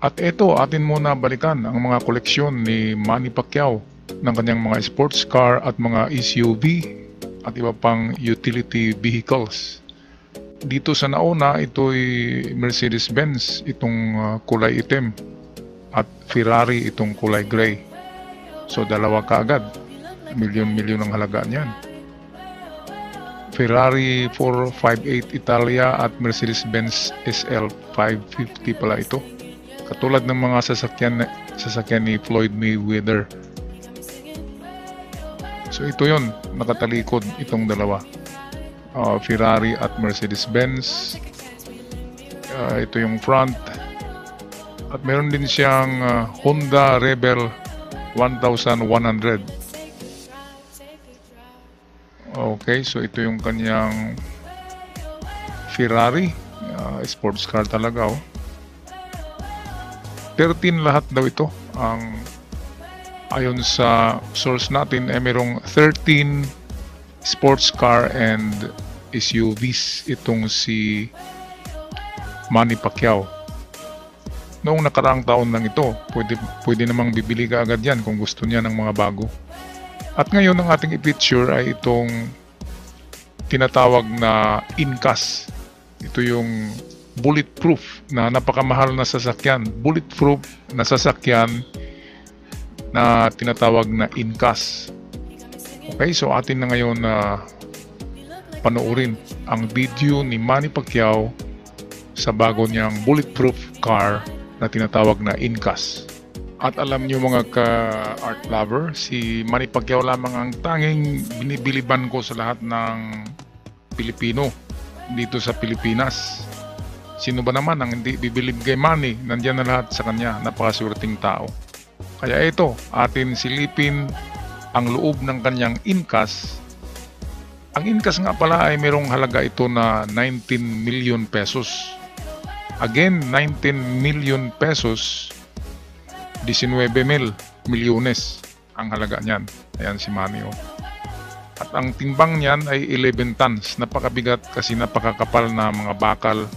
At ito, atin muna balikan ang mga koleksyon ni Manny Pacquiao ng kanyang mga sports car at mga SUV at iba pang utility vehicles. Dito sa nauna, ito'y Mercedes-Benz, itong kulay itim, at Ferrari, itong kulay gray. So dalawa kaagad, milyon-milyon ang halaga niyan. Ferrari 458 Italia at Mercedes-Benz SL 550 pala ito. Katulad ng mga sasakyan ni Floyd Mayweather. So ito yon, nakatalikod itong dalawa. Ferrari at Mercedes-Benz. Ito yung front. At meron din siyang Honda Rebel 1100. Okay, so ito yung kanyang Ferrari. Sports car talaga, oh. 13 lahat daw ito. Ayon sa source natin, merong 13 sports car and SUVs itong si Manny Pacquiao. Noong nakaraang taon lang ito, pwede namang bibili ka agad yan kung gusto niya ng mga bago. At ngayon ang ating i-picture ay itong tinatawag na INCAS. Ito yung bulletproof na napakamahal na sasakyan. Bulletproof na sasakyan na tinatawag na INCAS. Okay, so atin na ngayon na panoorin ang video ni Manny Pacquiao sa bago niyang bulletproof car na tinatawag na INCAS. At alam niyo mga ka-art lover, si Manny Pacquiao lamang ang tanging binibiliban ko sa lahat ng Pilipino dito sa Pilipinas. Sino ba naman ang hindi bibilib kay Manny? Nandiyan na lahat sa kanya, napakaswerteng tao. Kaya ito, atin silipin ang loob ng kanyang INCAS. Ang INCAS nga pala ay merong halaga ito na 19 million pesos. Again, 19 million pesos, 19 milyones ang halaga niyan. Ayan si Manny, oh. At ang timbang niyan ay 11 tons. Napakabigat kasi napakakapal na mga bakal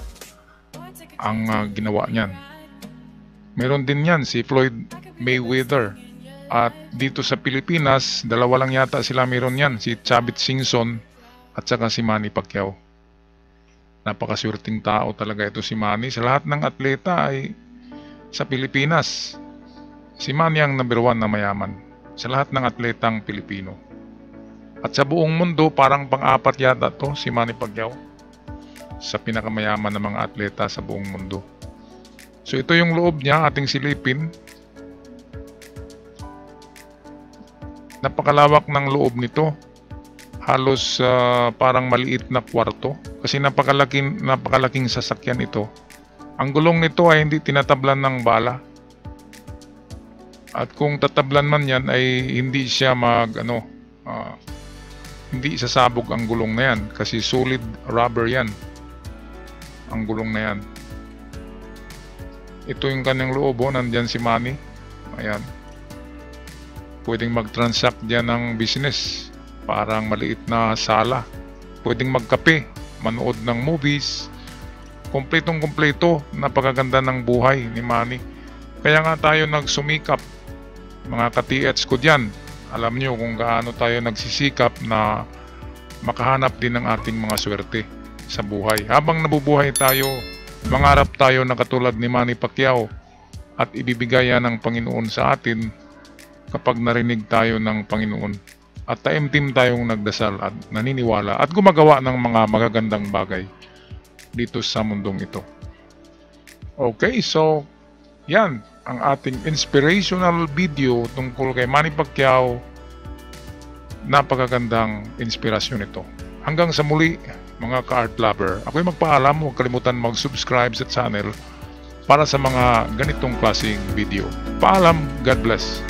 ang ginawa niyan. Meron din yan si Floyd Mayweather. At dito sa Pilipinas, dalawa lang yata sila meron yan. Si Chavit Singson at saka si Manny Pacquiao. Napakaswerteng tao talaga ito si Manny. Sa lahat ng atleta ay sa Pilipinas, si Manny ang number 1 na mayaman. Sa lahat ng atletang Pilipino. At sa buong mundo, parang pang-apat yata to si Manny Pacquiao sa pinakamayaman ng mga atleta sa buong mundo. So ito yung loob niya, ating silipin. Napakalawak ng loob nito. Halos parang maliit na kwarto. Kasi napakalaking sasakyan ito. Ang gulong nito ay hindi tinatablan ng bala. At kung tatablan man yan ay hindi siya hindi sasabog ang gulong na yan. Kasi solid rubber yan. Ang gulong na yan. Ito yung kanyang loob, oh. Nandyan si Manny. Ayan. Pwedeng mag-transact dyan ng business. Parang maliit na sala. Pwedeng magkape, manood ng movies. Kompletong-kompleto. Napakaganda ng buhay ni Manny. Kaya nga tayo nagsumikap. Mga ka-TH ko dyan. Alam nyo kung gaano tayo nagsisikap na makahanap din ng ating mga swerte sa buhay. Habang nabubuhay tayo, mangarap tayo na katulad ni Manny Pacquiao at ibibigay yan ng Panginoon sa atin kapag narinig tayo ng Panginoon. At taimtim tayong nagdasal at naniniwala at gumagawa ng mga magagandang bagay dito sa mundong ito. Okay, so yan ang ating inspirational video tungkol kay Manny Pacquiao. Napakagandang inspirasyon ito. Hanggang sa muli mga ka-art lover, ako'y magpaalam, huwag kalimutan mag-subscribe sa channel para sa mga ganitong klaseng video. Paalam, God bless.